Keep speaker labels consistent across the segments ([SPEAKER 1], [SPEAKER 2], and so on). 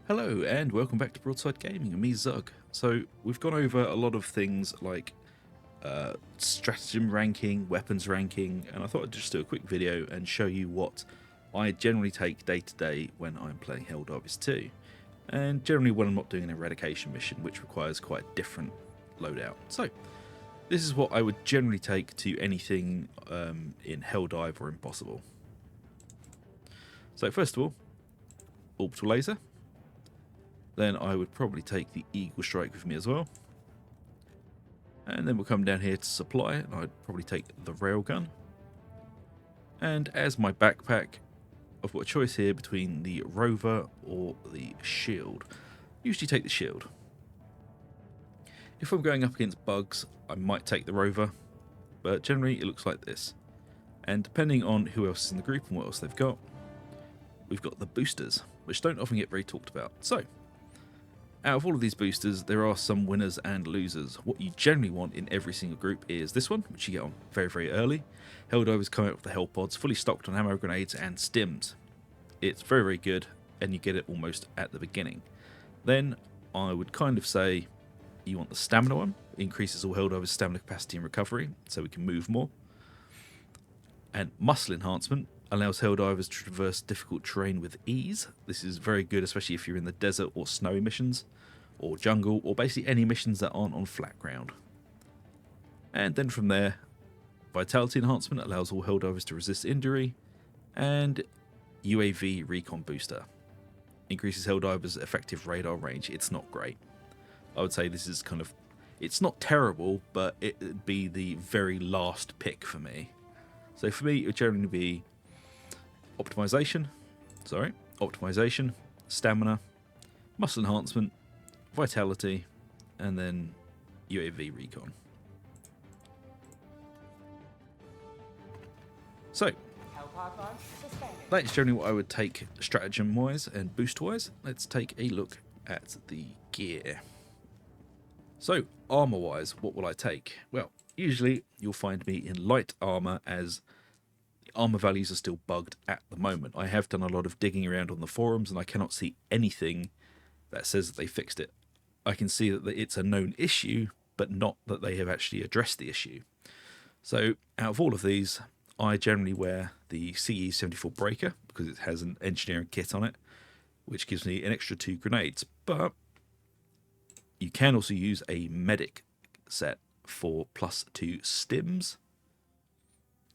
[SPEAKER 1] Hello and welcome back to Broadside Gaming and me Zug. So we've gone over a lot of things like stratagem ranking, weapons ranking, and I thought I'd just do a quick video and show you what I generally take day to day when I'm playing Helldivers 2, and generally when I'm not doing an eradication mission which requires quite a different loadout. So this is what I would generally take to anything in Helldive or Impossible. So first of all, orbital laser. Then I would probably take the Eagle Strike with me as well. And then we'll come down here to supply, and I'd probably take the railgun. And as my backpack, I've got a choice here between the rover or the shield. Usually take the shield. If I'm going up against bugs, I might take the rover, but generally it looks like this. And depending on who else is in the group and what else they've got, we've got the boosters, which don't often get very talked about. So out of all of these boosters, there are some winners and losers. What you generally want in every single group is this one, which you get on very, very early. Helldivers come out with the Hell Pods, fully stocked on ammo grenades and stims. It's very, very good, and you get it almost at the beginning. Then I would kind of say you want the stamina one. It increases all Helldivers' stamina capacity and recovery, so we can move more. And muscle enhancement allows Helldivers to traverse difficult terrain with ease. This is very good, especially if you're in the desert or snowy missions, or jungle, or basically any missions that aren't on flat ground. And then from there, vitality enhancement allows all Helldivers to resist injury, and UAV recon booster increases Helldivers' effective radar range. It's not great. I would say this is kind of, it's not terrible, but it'd be the very last pick for me. So for me, it would generally be optimization, stamina, muscle enhancement, vitality, and then UAV recon. So that is generally what I would take stratagem wise and boost wise. Let's take a look at the gear. So armor wise, what will I take? Well, usually you'll find me in light armor, as the armor values are still bugged at the moment. I have done a lot of digging around on the forums and I cannot see anything that says that they fixed it. I can see that it's a known issue, but not that they have actually addressed the issue. So out of all of these, I generally wear the CE74 breaker because it has an engineering kit on it, which gives me an extra 2 grenades. But you can also use a medic set for +2 stims,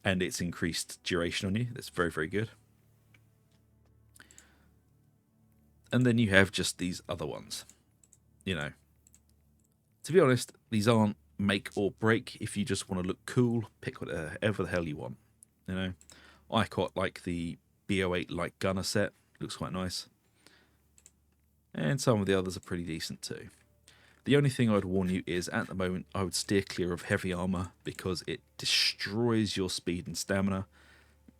[SPEAKER 1] and it's increased duration on you. That's very, very good. And then you have just these other ones. You know, to be honest, these aren't make or break. If you just want to look cool, pick whatever the hell you want. You know, I quite like the BO8 light gunner set. Looks quite nice. And some of the others are pretty decent too. The only thing I'd warn you is, at the moment, I would steer clear of heavy armor because it destroys your speed and stamina,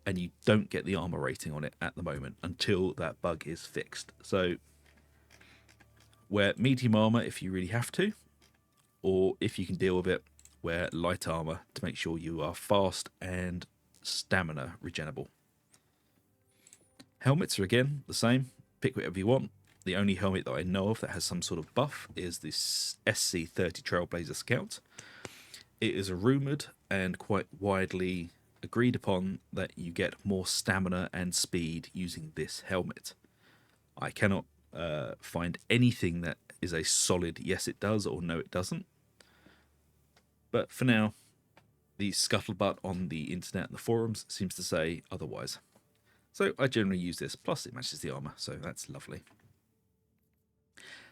[SPEAKER 1] and you don't get the armor rating on it at the moment until that bug is fixed. So wear medium armor if you really have to, or if you can deal with it, wear light armor to make sure you are fast and stamina regenerable. Helmets are again the same. Pick whatever you want. The only helmet that I know of that has some sort of buff is this SC30 Trailblazer Scout. It is rumoured and quite widely agreed upon that you get more stamina and speed using this helmet. I cannot find anything that is a solid yes it does or no it doesn't. But for now, the scuttlebutt on the internet and the forums seems to say otherwise. So I generally use this, plus it matches the armour, so that's lovely.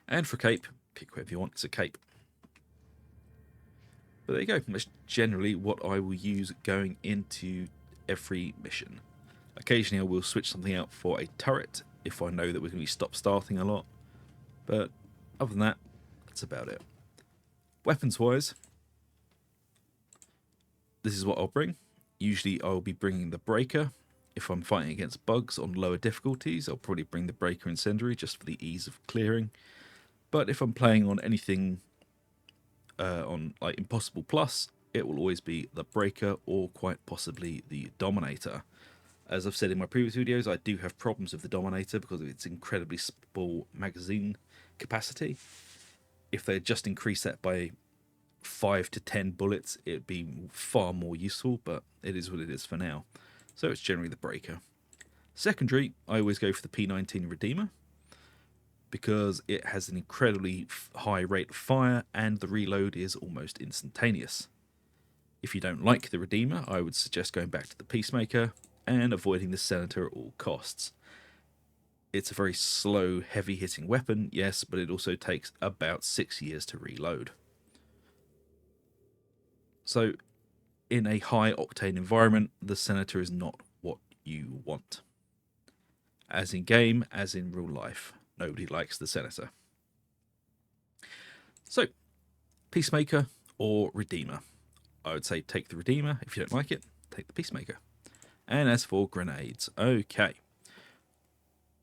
[SPEAKER 1] And for cape, pick whatever you want, it's a cape. But there you go, that's generally what I will use going into every mission. Occasionally I will switch something out for a turret if I know that we're going to be stop-starting a lot. But other than that, that's about it. Weapons wise, this is what I'll bring. Usually I'll be bringing the breaker. If I'm fighting against bugs on lower difficulties, I'll probably bring the breaker incendiary just for the ease of clearing. But if I'm playing on anything on like Impossible Plus, it will always be the breaker or quite possibly the Dominator. As I've said in my previous videos, I do have problems with the Dominator because of its incredibly small magazine capacity. If they just increase that by 5 to 10 bullets, it'd be far more useful, but it is what it is for now. So it's generally the Breaker. Secondary, I always go for the P19 Redeemer because it has an incredibly high rate of fire and the reload is almost instantaneous. If you don't like the Redeemer, I would suggest going back to the Peacemaker and avoiding the Senator at all costs. It's a very slow, heavy-hitting weapon, yes, but it also takes about 6 years to reload. So, in a high-octane environment, the Senator is not what you want. As in game, as in real life, nobody likes the Senator. So, Peacemaker or Redeemer? I would say take the Redeemer. If you don't like it, take the Peacemaker. And as for grenades, okay.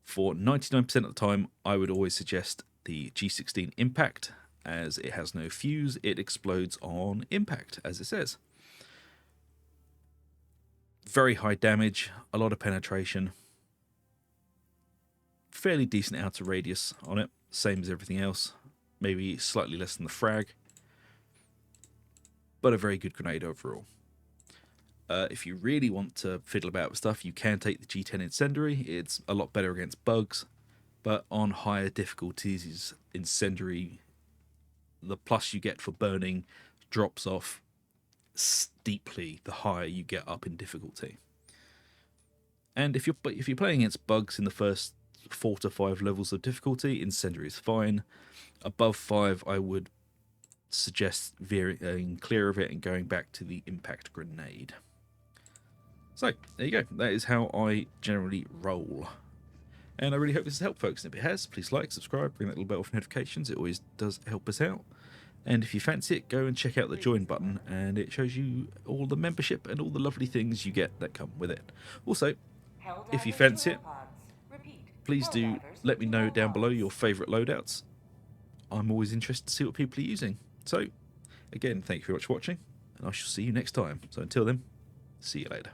[SPEAKER 1] For 99% of the time, I would always suggest the G16 Impact. As it has no fuse, it explodes on impact, as it says. Very high damage, a lot of penetration. Fairly decent outer radius on it, same as everything else. Maybe slightly less than the frag. But a very good grenade overall. If you really want to fiddle about with stuff, you can take the G10 Incendiary. It's a lot better against bugs, but on higher difficulties, Incendiary, the plus you get for burning drops off steeply the higher you get up in difficulty. And if you're playing against bugs in the first 4 to 5 levels of difficulty, Incendiary is fine. Above 5, I would suggest veering clear of it and going back to the Impact Grenade. So, there you go. That is how I generally roll. And I really hope this has helped, folks. And if it has, please like, subscribe, ring that little bell for notifications. It always does help us out. And if you fancy it, go and check out the join button, and it shows you all the membership and all the lovely things you get that come with it. Also, if you fancy it, please do let me know down below your favourite loadouts. I'm always interested to see what people are using. So, again, thank you very much for watching, and I shall see you next time. So until then, see you later.